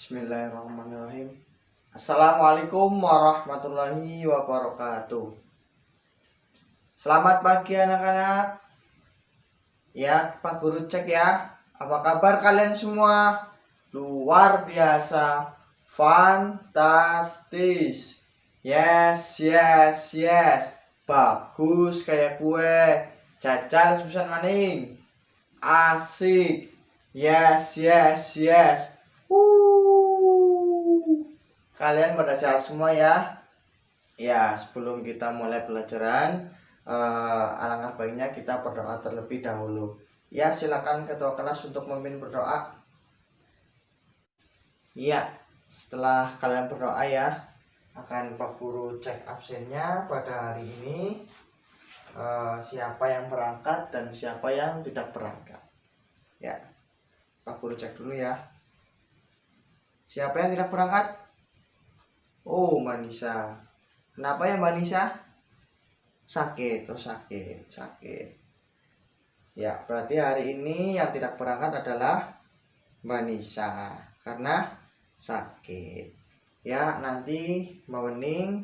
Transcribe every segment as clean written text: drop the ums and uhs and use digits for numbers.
Bismillahirrahmanirrahim. Assalamualaikum warahmatullahi wabarakatuh. Selamat pagi anak-anak. Ya, Pak Guru cek ya. Apa kabar kalian semua? Luar biasa. Fantastis. Yes. Bagus kayak kue. Jajal sepisan maning. Asik. Yes. Kalian pada sehat semua ya. Ya, sebelum kita mulai pelajaran, alangkah baiknya kita berdoa terlebih dahulu. Ya, silakan ketua kelas untuk memimpin berdoa. Iya, setelah kalian berdoa ya, akan Pak Guru cek absennya pada hari ini. Siapa yang berangkat dan siapa yang tidak berangkat. Ya, Pak Guru cek dulu ya. Siapa yang tidak berangkat? Oh, Manisa. Kenapa ya Manisa? Sakit. Ya, berarti hari ini yang tidak berangkat adalah Manisa karena sakit. Ya, nanti Mbak Wening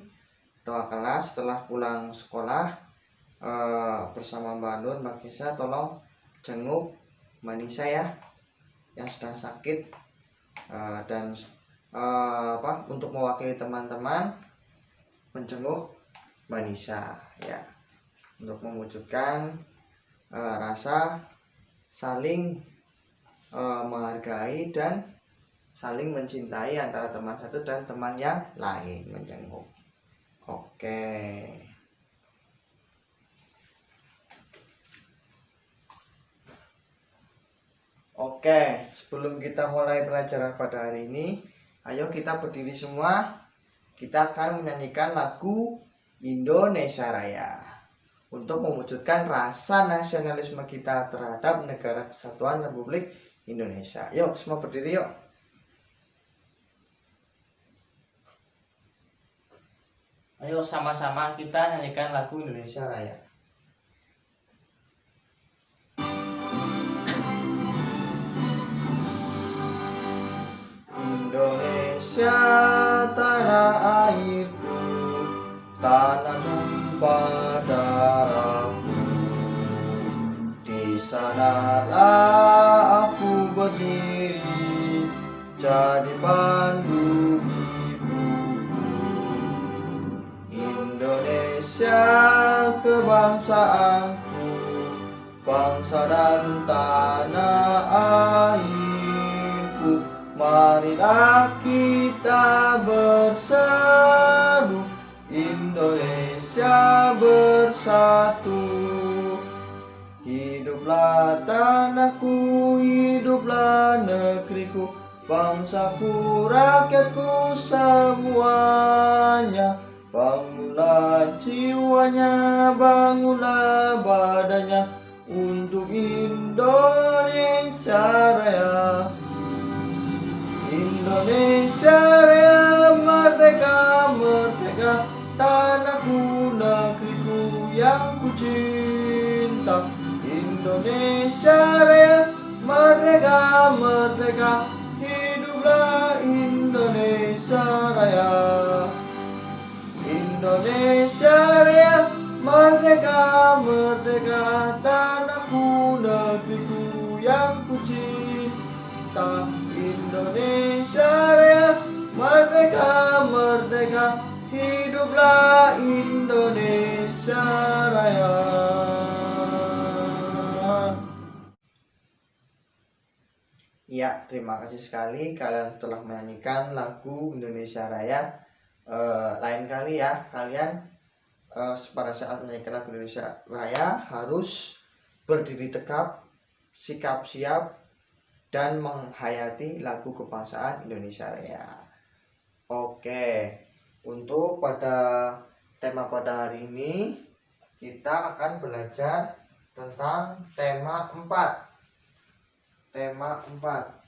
ketua kelas setelah pulang sekolah bersama Mbak Nur, Mbak Kesa, tolong jenguk Manisa ya yang sedang sakit, dan untuk mewakili teman-teman menjenguk Manisa ya, untuk mewujudkan rasa saling menghargai dan saling mencintai antara teman satu dan teman yang lain, menjenguk. Oke, sebelum kita mulai pelajaran pada hari ini, ayo kita berdiri semua. Kita akan menyanyikan lagu Indonesia Raya untuk mewujudkan rasa nasionalisme kita terhadap Negara Kesatuan Republik Indonesia. Yuk, semua berdiri yuk. Ayo sama-sama kita nyanyikan lagu Indonesia Raya. Indonesia tanah airku, tanah tumpah darahku. Di sanalah aku berdiri, jadi pandu ibuku. Indonesia kebangsaanku, bangsa dan tanah airku. Marilah kita bersatu, Indonesia bersatu. Hiduplah tanahku, hiduplah negeriku, bangsaku, rakyatku semuanya. Bangunlah jiwanya, bangunlah badannya untuk Indonesia Raya. Indonesia Raya, merdeka, merdeka, tanahku, negeriku yang ku cinta. Indonesia Raya, merdeka, merdeka, hiduplah Indonesia Raya. Indonesia Raya, merdeka, merdeka, tanahku, negeriku yang ku cinta. Indonesia Raya, merdeka, merdeka, hiduplah Indonesia Raya. Ya, terima kasih sekali kalian telah menyanyikan lagu Indonesia Raya. Lain kali ya, kalian pada saat menyanyikan lagu Indonesia Raya harus berdiri tegap, sikap siap, dan menghayati lagu kebangsaan Indonesia Raya. Oke, untuk pada tema pada hari ini kita akan belajar tentang tema 4. Tema 4.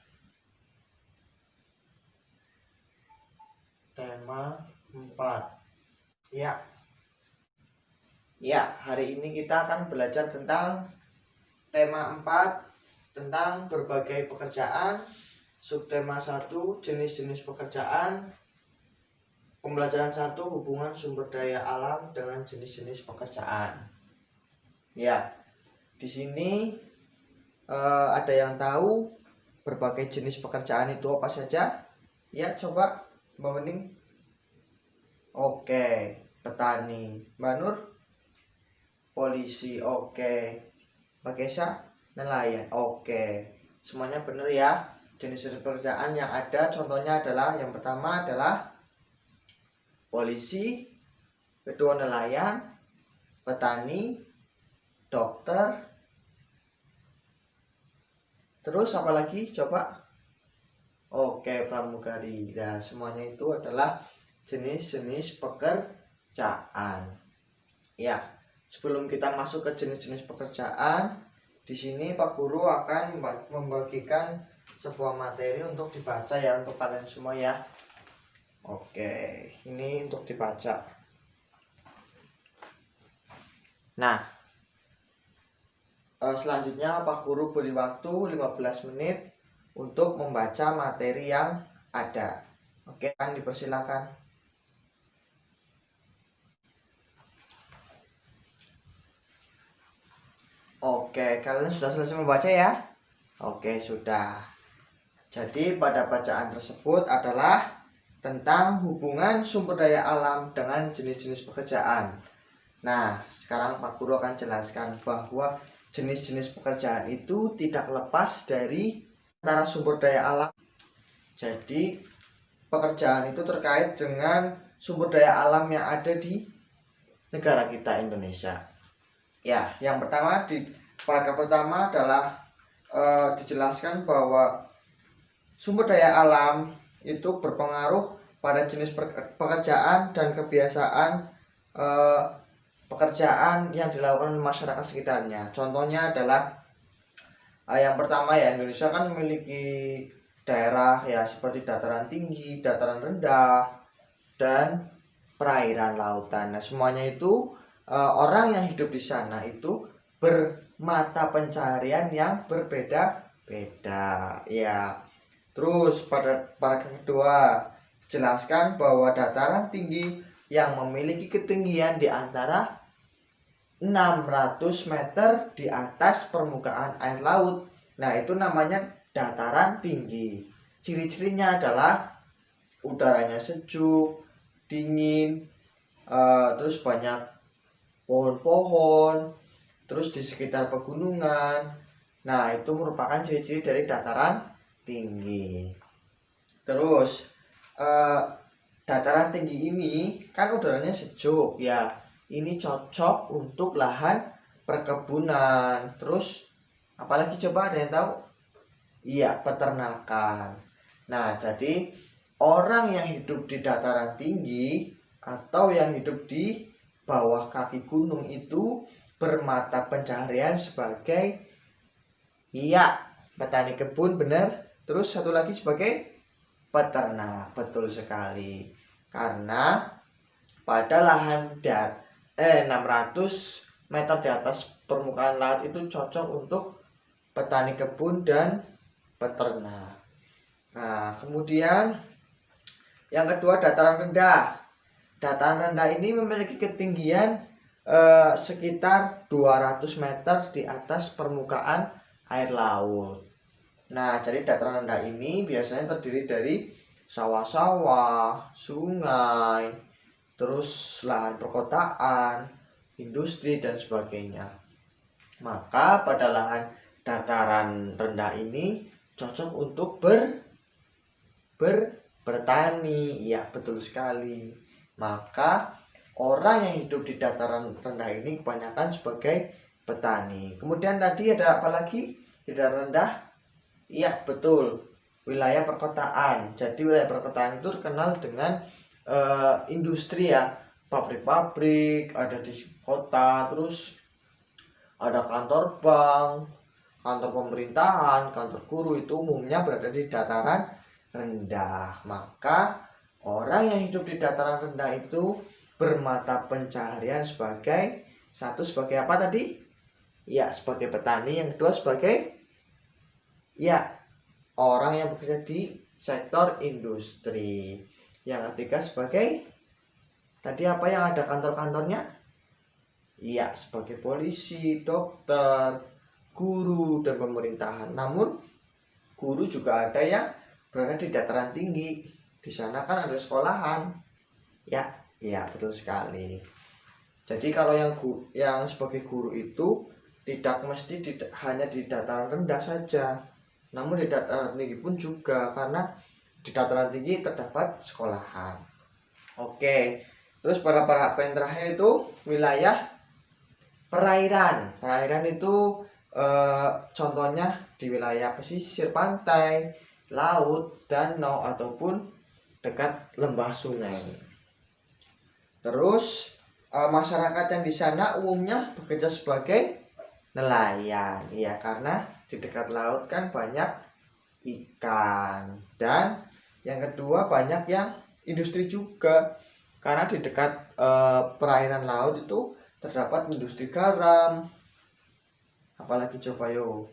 Ya, hari ini kita akan belajar tentang tema 4, tentang berbagai pekerjaan Subtema 1, jenis-jenis pekerjaan. Pembelajaran 1, hubungan sumber daya alam dengan jenis-jenis pekerjaan. Ya, di sini ada yang tahu berbagai jenis pekerjaan itu apa saja? Ya, coba Mbak Mening. Oke, petani. Mbak Nur? Polisi. Oke. Mbak Kesa? Nelayan. Oke. Semuanya benar ya. Jenis-jenis pekerjaan yang ada contohnya adalah yang pertama adalah polisi, kedua nelayan, petani, dokter, terus apa lagi coba? Oke, pramugari. Nah, semuanya itu adalah jenis-jenis pekerjaan. Ya, sebelum kita masuk ke jenis-jenis pekerjaan, di sini Pak Guru akan membagikan sebuah materi untuk dibaca ya untuk kalian semua ya. Oke, ini untuk dibaca. Nah, selanjutnya Pak Guru beri waktu 15 menit untuk membaca materi yang ada. Oke, kan dipersilakan. Oke, kalian sudah selesai membaca ya? Oke, sudah. Jadi pada bacaan tersebut adalah tentang hubungan sumber daya alam dengan jenis-jenis pekerjaan. Nah, sekarang Pak Guru akan jelaskan bahwa jenis-jenis pekerjaan itu tidak lepas dari antara sumber daya alam. Jadi, pekerjaan itu terkait dengan sumber daya alam yang ada di negara kita Indonesia. Ya, yang pertama di paragraf pertama adalah dijelaskan bahwa sumber daya alam itu berpengaruh pada jenis pekerjaan dan kebiasaan pekerjaan yang dilakukan masyarakat sekitarnya. Contohnya adalah yang pertama ya, Indonesia kan memiliki daerah ya seperti dataran tinggi, dataran rendah, dan perairan lautan. Nah, semuanya itu orang yang hidup di sana itu bermata pencaharian yang berbeda-beda ya. Terus pada paragraf kedua jelaskan bahwa dataran tinggi yang memiliki ketinggian di antara 600 meter di atas permukaan air laut. Nah, itu namanya dataran tinggi. Ciri-cirinya adalah udaranya sejuk, dingin, terus banyak pohon-pohon, terus di sekitar pegunungan. Nah, itu merupakan ciri-ciri dari dataran tinggi. Terus dataran tinggi ini kan udaranya sejuk ya, ini cocok untuk lahan perkebunan. Terus apalagi coba ada yang tahu? Iya, peternakan. Nah, jadi orang yang hidup di dataran tinggi atau yang hidup di bawah kaki gunung itu bermata pencaharian sebagai petani kebun, benar. Terus satu lagi sebagai peternak, betul sekali. Karena pada lahan 600 meter di atas permukaan laut itu cocok untuk petani kebun dan peternak. Nah, kemudian yang kedua dataran rendah. Dataran rendah ini memiliki ketinggian sekitar 200 meter di atas permukaan air laut. Nah, jadi dataran rendah ini biasanya terdiri dari sawah-sawah, sungai, terus lahan perkotaan, industri, dan sebagainya. Maka pada lahan dataran rendah ini cocok untuk bertani. Ya, betul sekali. Maka orang yang hidup di dataran rendah ini kebanyakan sebagai petani. Kemudian tadi ada apa lagi di dataran rendah? Iya, betul. Wilayah perkotaan. Jadi wilayah perkotaan itu terkenal dengan industri ya. Pabrik-pabrik ada di kota, terus ada kantor bank, kantor pemerintahan, kantor guru, itu umumnya berada di dataran rendah. Maka orang yang hidup di dataran rendah itu bermata pencaharian sebagai satu sebagai apa tadi? Ya, sebagai petani. Yang kedua sebagai orang yang bekerja di sektor industri. Yang ketiga sebagai tadi apa yang ada kantor-kantornya? Iya, sebagai polisi, dokter, guru, dan pemerintahan. Namun guru juga ada yang berada di dataran tinggi. Di sana kan ada sekolahan. Ya, iya betul sekali. Jadi kalau yang sebagai guru itu tidak mesti hanya di dataran rendah saja, namun di dataran tinggi pun juga, karena di dataran tinggi terdapat sekolahan. Oke, terus pada yang terakhir itu wilayah perairan. Perairan itu contohnya di wilayah pesisir pantai, laut, danau, ataupun dekat lembah sungai. Terus masyarakat yang di sana umumnya bekerja sebagai nelayan, ya, karena di dekat laut kan banyak ikan. Dan yang kedua banyak yang industri juga, karena di dekat perairan laut itu terdapat industri garam. Apalagi coba yo,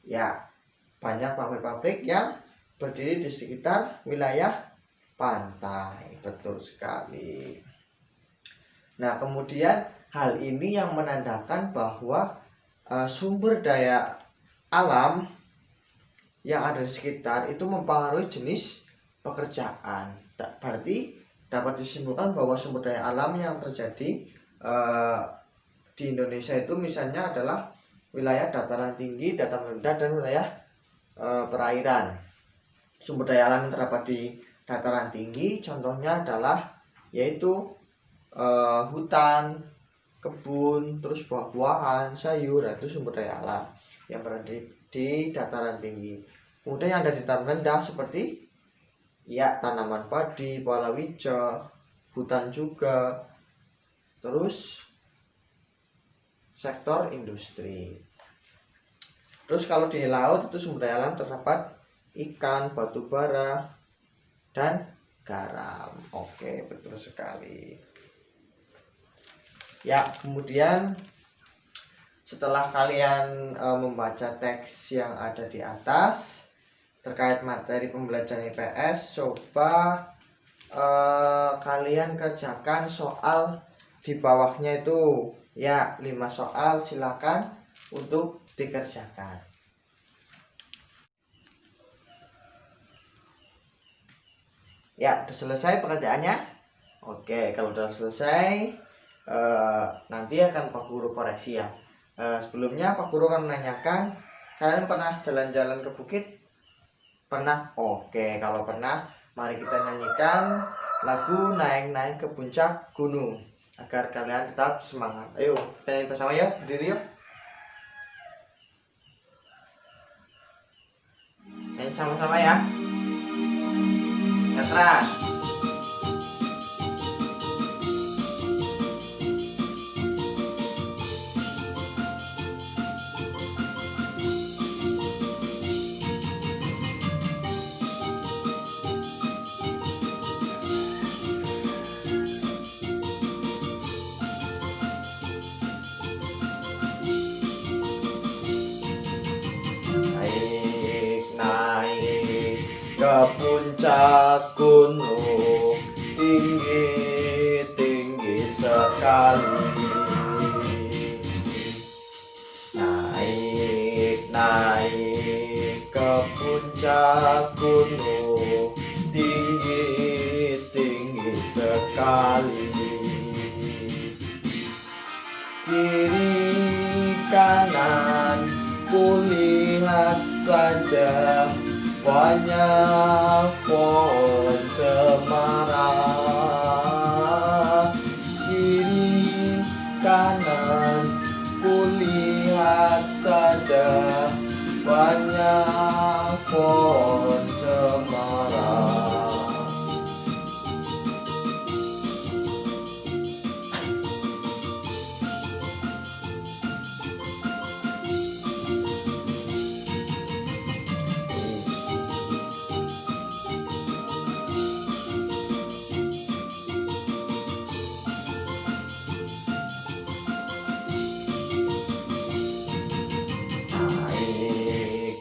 ya, banyak pabrik-pabrik yang berdiri di sekitar wilayah pantai. Betul sekali. Nah, kemudian hal ini yang menandakan bahwa sumber daya alam yang ada di sekitar itu mempengaruhi jenis pekerjaan. Berarti dapat disimpulkan bahwa sumber daya alam yang terjadi di Indonesia itu misalnya adalah wilayah dataran tinggi, dataran rendah, dan wilayah perairan. Sumber daya alam yang terdapat di dataran tinggi contohnya adalah yaitu hutan, kebun, terus buah-buahan, sayur. Itu sumber daya alam yang berada di dataran tinggi. Kemudian yang ada di dataran rendah seperti ya tanaman padi, palawija, hutan juga, terus sektor industri. Terus kalau di laut itu sumber daya alam terdapat ikan, batu bara, dan garam. Oke, betul sekali. Ya, kemudian setelah kalian membaca teks yang ada di atas terkait materi pembelajaran IPS, coba kalian kerjakan soal di bawahnya itu. Ya, 5 soal, silakan untuk dikerjakan. Ya, sudah selesai pekerjaannya? Oke, kalau sudah selesai nanti akan Pak Guru koreksi ya. Sebelumnya Pak Guru akan menanyakan, kalian pernah jalan-jalan ke bukit? Pernah? Oke, kalau pernah, mari kita nyanyikan lagu Naik-Naik ke Puncak Gunung agar kalian tetap semangat. Ayo, kita nyanyi bersama ya, berdiri yuk. Nyanyi sama-sama ya. Yang keras. Naik ke puncak gunung, tinggi-tinggi sekali. Naik ke puncak gunung, tinggi-tinggi sekali. Kiri kanan kulihat saja banyak pohon cemara. Kiri kanan kulihat saja banyak pohon cemara.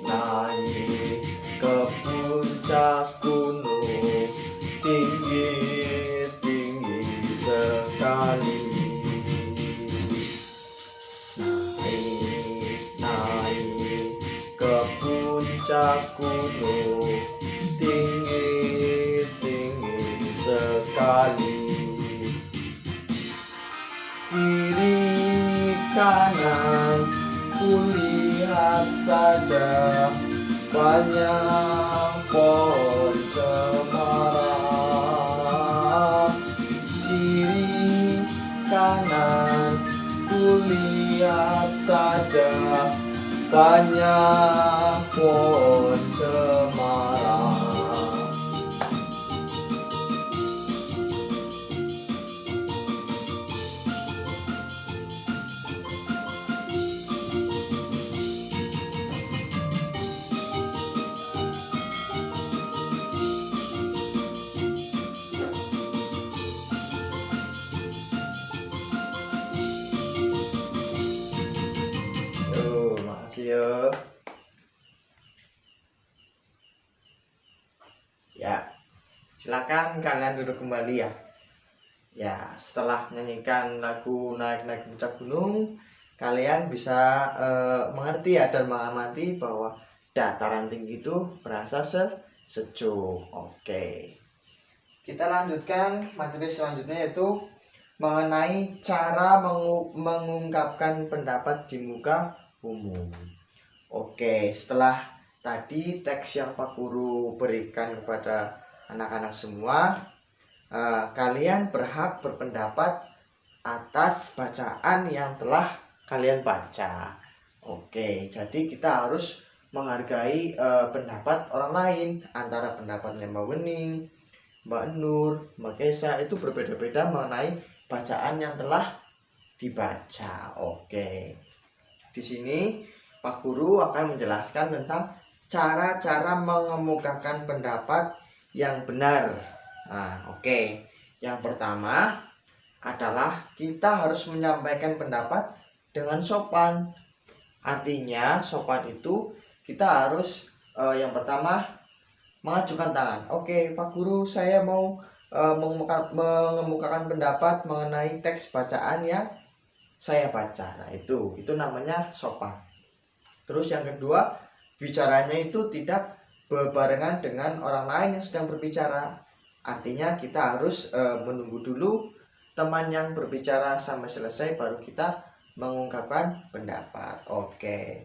Naik gunung tinggi-tinggi sekali. Kiri kanan kulihat saja banyak pohon cemara. Kiri kanan kulihat saja banyak pohon cemara. Makasih ya. Ya, silakan kalian duduk kembali ya. Ya, setelah menyanyikan lagu Naik-Naik Puncak Gunung, kalian bisa mengerti ya dan mengamati bahwa dataran tinggi itu berasa sejuk. Oke. Kita lanjutkan materi selanjutnya, yaitu mengenai cara mengungkapkan pendapat di muka umum. Oke, setelah tadi teks yang Pak Guru berikan kepada anak-anak semua, kalian berhak berpendapat atas bacaan yang telah kalian baca. Oke, jadi kita harus menghargai pendapat orang lain. Antara pendapatnya Mbak Wening, Mbak Nur, Mbak Kesa itu berbeda-beda mengenai bacaan yang telah dibaca. Oke. Di sini Pak Guru akan menjelaskan tentang cara-cara mengemukakan pendapat yang benar. Nah, oke. Yang pertama adalah kita harus menyampaikan pendapat dengan sopan. Artinya sopan itu kita harus yang pertama mengajukan tangan. Oke, Pak Guru, saya mau mengemukakan pendapat mengenai teks bacaan yang saya baca. Nah, itu namanya sopan. Terus yang kedua, bicaranya itu tidak berbarengan dengan orang lain yang sedang berbicara. Artinya kita harus menunggu dulu teman yang berbicara sampai selesai baru kita mengungkapkan pendapat. Oke.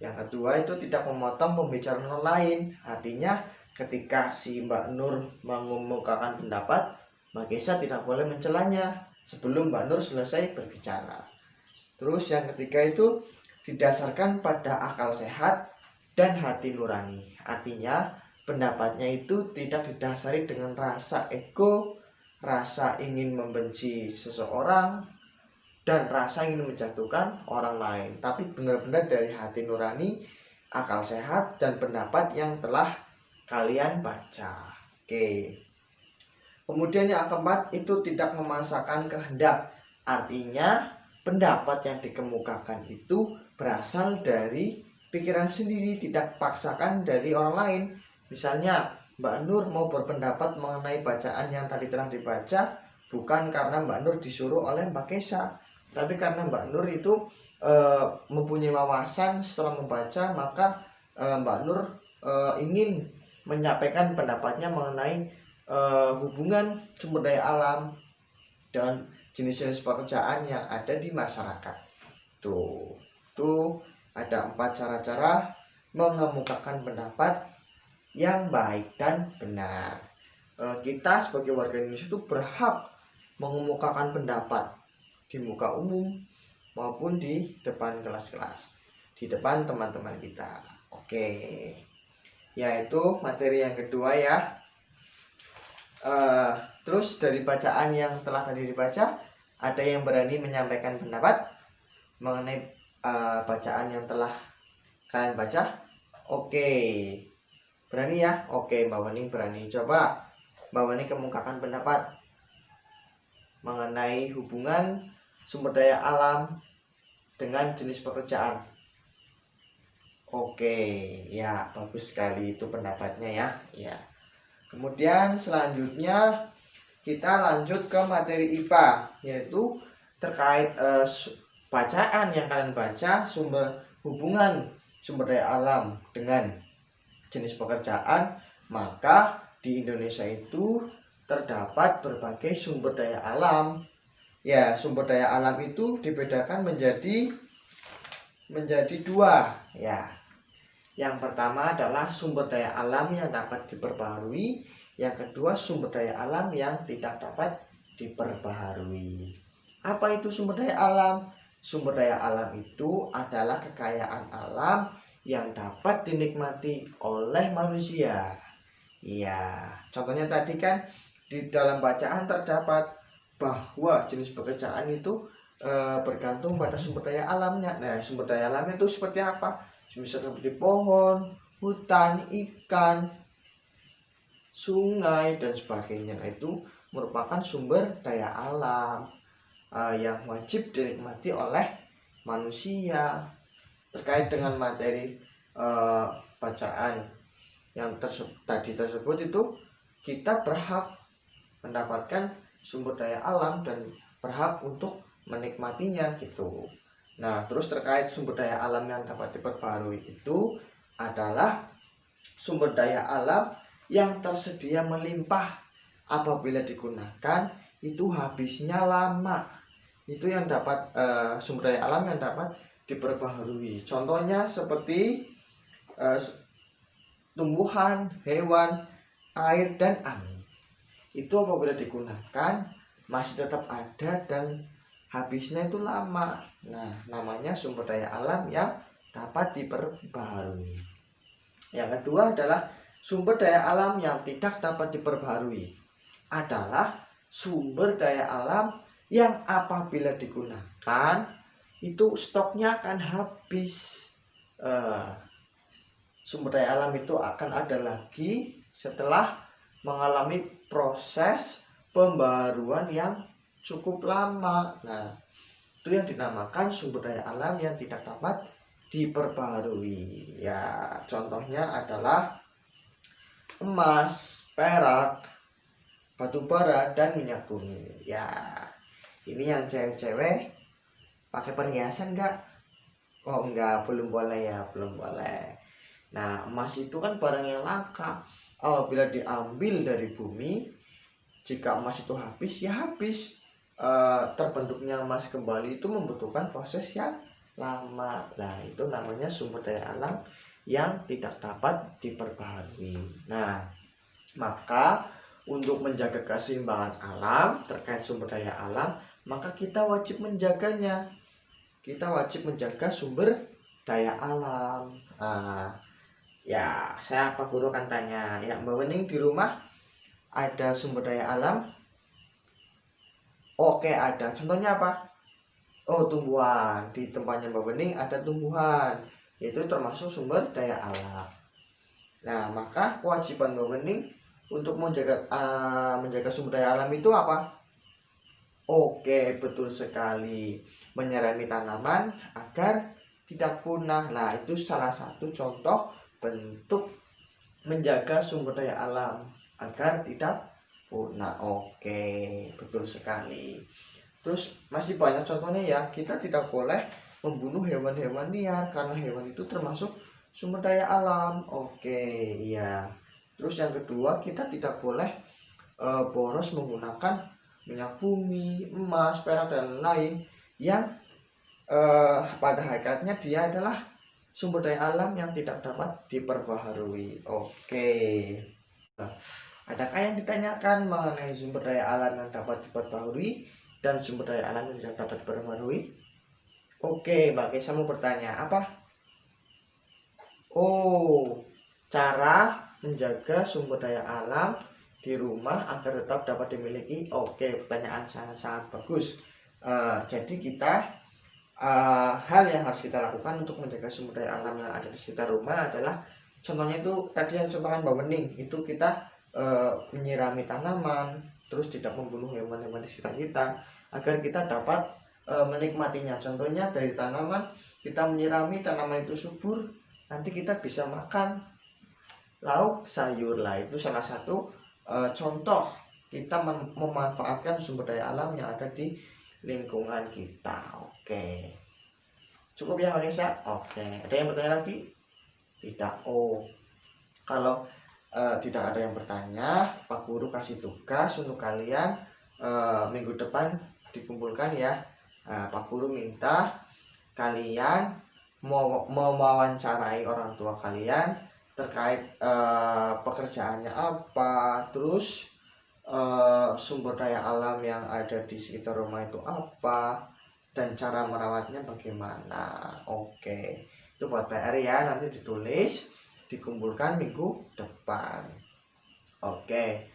Yang kedua itu tidak memotong pembicaraan orang lain. Artinya ketika si Mbak Nur mengemukakan pendapat, Mbak Kesa tidak boleh mencelanya sebelum Mbak Nur selesai berbicara. Terus yang ketiga itu didasarkan pada akal sehat dan hati nurani. Artinya pendapatnya itu tidak didasari dengan rasa ego, rasa ingin membenci seseorang, dan rasa ingin menjatuhkan orang lain, tapi benar-benar dari hati nurani, akal sehat, dan pendapat yang telah kalian baca. Oke. Kemudian yang keempat itu tidak memaksakan kehendak. Artinya pendapat yang dikemukakan itu berasal dari pikiran sendiri, tidak paksakan dari orang lain. Misalnya Mbak Nur mau berpendapat mengenai bacaan yang tadi telah dibaca bukan karena Mbak Nur disuruh oleh Mbak Kesa, tapi karena Mbak Nur itu mempunyai wawasan setelah membaca, maka Mbak Nur ingin menyampaikan pendapatnya mengenai hubungan sumber daya alam dan jenis-jenis pekerjaan yang ada di masyarakat. Tuh ada 4 cara-cara mengemukakan pendapat yang baik dan benar. Kita sebagai warga Indonesia itu berhak mengemukakan pendapat di muka umum maupun di depan kelas-kelas, di depan teman-teman kita. Oke. Yaitu materi yang kedua ya. Terus dari bacaan yang telah tadi dibaca, ada yang berani menyampaikan pendapat mengenai bacaan yang telah kalian baca? Oke. Berani ya? Oke, Mbak Wening berani. Coba Mbak Wening kemukakan pendapat mengenai hubungan sumber daya alam dengan jenis pekerjaan. Oke, ya bagus sekali itu pendapatnya ya. Ya. Kemudian selanjutnya kita lanjut ke materi IPA, yaitu terkait bacaan yang kalian baca, hubungan sumber daya alam dengan jenis pekerjaan, maka di Indonesia itu terdapat berbagai sumber daya alam. Ya, sumber daya alam itu dibedakan menjadi dua. Ya, yang pertama adalah sumber daya alam yang dapat diperbaharui. Yang kedua, sumber daya alam yang tidak dapat diperbaharui. Apa itu sumber daya alam? Sumber daya alam itu adalah kekayaan alam yang dapat dinikmati oleh manusia. Iya, contohnya tadi kan di dalam bacaan terdapat bahwa jenis pekerjaan itu bergantung pada sumber daya alamnya. Nah, sumber daya alamnya itu seperti apa? Seperti pohon, hutan, ikan, sungai, dan sebagainya. Itu merupakan sumber daya alam yang wajib dinikmati oleh manusia. Terkait dengan materi bacaan yang tadi tersebut, itu kita berhak mendapatkan sumber daya alam dan berhak untuk menikmatinya gitu. Nah, terus terkait sumber daya alam yang dapat diperbarui itu adalah sumber daya alam yang tersedia melimpah apabila digunakan itu habisnya lama. Itu yang dapat sumber daya alam yang dapat diperbaharui. Contohnya seperti tumbuhan, hewan, air, dan angin. Itu apabila digunakan masih tetap ada dan habisnya itu lama. Nah, namanya sumber daya alam yang dapat diperbaharui. Yang kedua adalah sumber daya alam yang tidak dapat diperbaharui. Adalah sumber daya alam yang apabila digunakan itu stoknya akan habis. Sumber daya alam itu akan ada lagi setelah mengalami proses pembaharuan yang cukup lama. Nah, itu yang dinamakan sumber daya alam yang tidak dapat diperbaharui. Ya, contohnya adalah emas, perak, batu bara, dan minyak bumi. Ya, ini yang cewek-cewek pakai perhiasan enggak? Oh enggak, belum boleh ya, belum boleh. Nah, emas itu kan barang yang langka. Apabila diambil dari bumi, jika emas itu habis, ya habis. Terbentuknya emas kembali itu membutuhkan proses yang lama. Nah, itu namanya sumber daya alam yang tidak dapat diperbaharui. Nah, maka untuk menjaga keseimbangan alam terkait sumber daya alam, maka kita wajib menjaganya. Kita wajib menjaga sumber daya alam. Ya, saya Pak Guru akan tanya, ya Mbak Wening di rumah ada sumber daya alam? Oke, ada. Contohnya apa? Oh, tumbuhan. Di tempatnya Mbak Wening ada tumbuhan. Itu termasuk sumber daya alam. Nah, maka kewajiban Mbak Wening untuk menjaga sumber daya alam itu apa? Oke, betul sekali. Menyirami tanaman agar tidak punah. Nah, itu salah satu contoh bentuk menjaga sumber daya alam agar tidak punah. Oke, betul sekali. Terus masih banyak contohnya ya. Kita tidak boleh membunuh hewan-hewan liar karena hewan itu termasuk sumber daya alam. Oke, iya. Terus yang kedua, kita tidak boleh boros menggunakan minyak bumi, emas, perak, dan lain yang pada hakikatnya dia adalah sumber daya alam yang tidak dapat diperbaharui. Oke. Nah, adakah yang ditanyakan mengenai sumber daya alam yang dapat diperbaharui dan sumber daya alam yang tidak dapat diperbaharui? Oke, Mbak Kesa mau bertanya apa? Oh, cara menjaga sumber daya alam di rumah agar tetap dapat dimiliki. Oke, pertanyaan sangat-sangat bagus. Jadi kita hal yang harus kita lakukan untuk menjaga sumber daya alam yang ada di sekitar rumah adalah, contohnya itu tadi yang contohkan Mbak Wening, itu kita menyirami tanaman, terus tidak membunuh hewan-hewan di sekitar kita agar kita dapat menikmatinya. Contohnya dari tanaman, kita menyirami tanaman itu subur, nanti kita bisa makan lauk sayur lah. Itu salah satu contoh kita memanfaatkan sumber daya alam yang ada di lingkungan kita. Oke, cukup ya Vanessa? Oke, ada yang bertanya lagi? Tidak. Oh, Kalau tidak ada yang bertanya, Pak Guru kasih tugas untuk kalian minggu depan dikumpulkan ya. Pak Guru minta kalian mewawancarai orang tua kalian terkait pekerjaannya apa, terus sumber daya alam yang ada di sekitar rumah itu apa, dan cara merawatnya bagaimana. Oke, itu buat PR ya, nanti ditulis dikumpulkan minggu depan. Oke,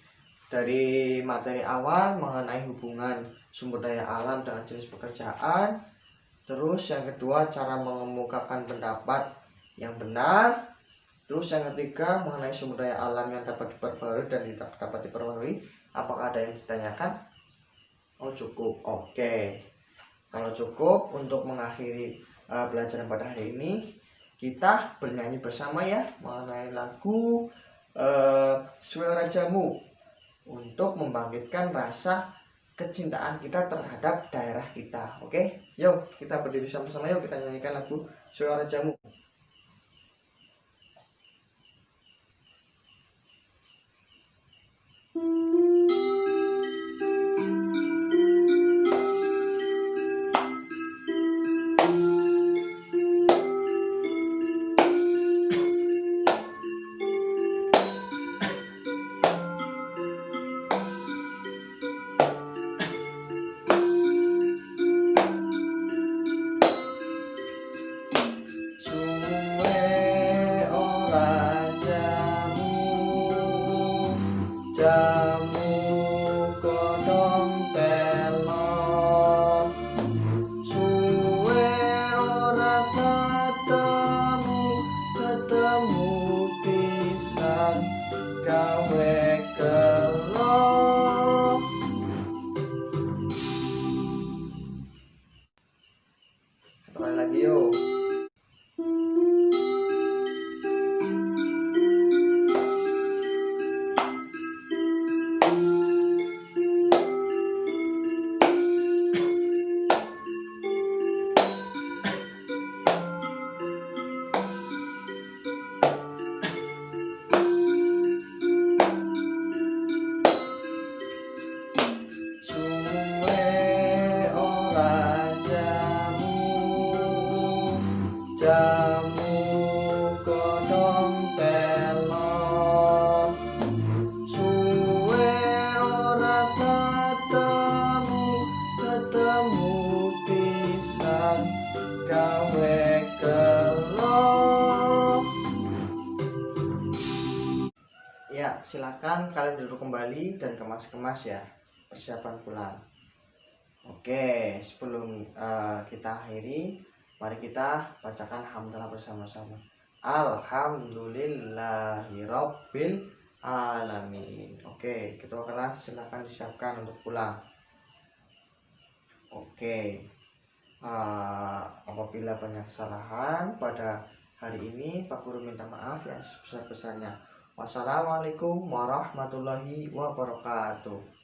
dari materi awal mengenai hubungan sumber daya alam dengan jenis pekerjaan, terus yang kedua cara mengemukakan pendapat yang benar, terus yang ketiga mengenai sumber daya alam yang dapat diperbarui dan tidak dapat diperbarui. Apakah ada yang ditanyakan? Oh cukup. Oke, kalau cukup, untuk mengakhiri pelajaran pada hari ini, kita bernyanyi bersama ya mengenai lagu Suara Jamu untuk membangkitkan rasa kecintaan kita terhadap daerah kita. Oke, yuk kita berdiri sama-sama, yuk kita nyanyikan lagu Suara Jamu. Jamu godhong telon, suwe ora ketemu pisan gawe gelo. Sekali lagi yuk. Jamu godhong telon, suwe ora ketemu pisan gawe gelo. Ya, silakan kalian duduk kembali dan kemas-kemas ya, persiapan pulang. Oke, sebelum kita akhiri, mari kita bacakan hamdalah bersama-sama. Alhamdulillahirabbil alamin. Oke, ketua kelas silakan disiapkan untuk pulang. Oke, apabila banyak kesalahan pada hari ini, Pak Guru minta maaf yang sebesar-besarnya. Wassalamualaikum warahmatullahi wabarakatuh.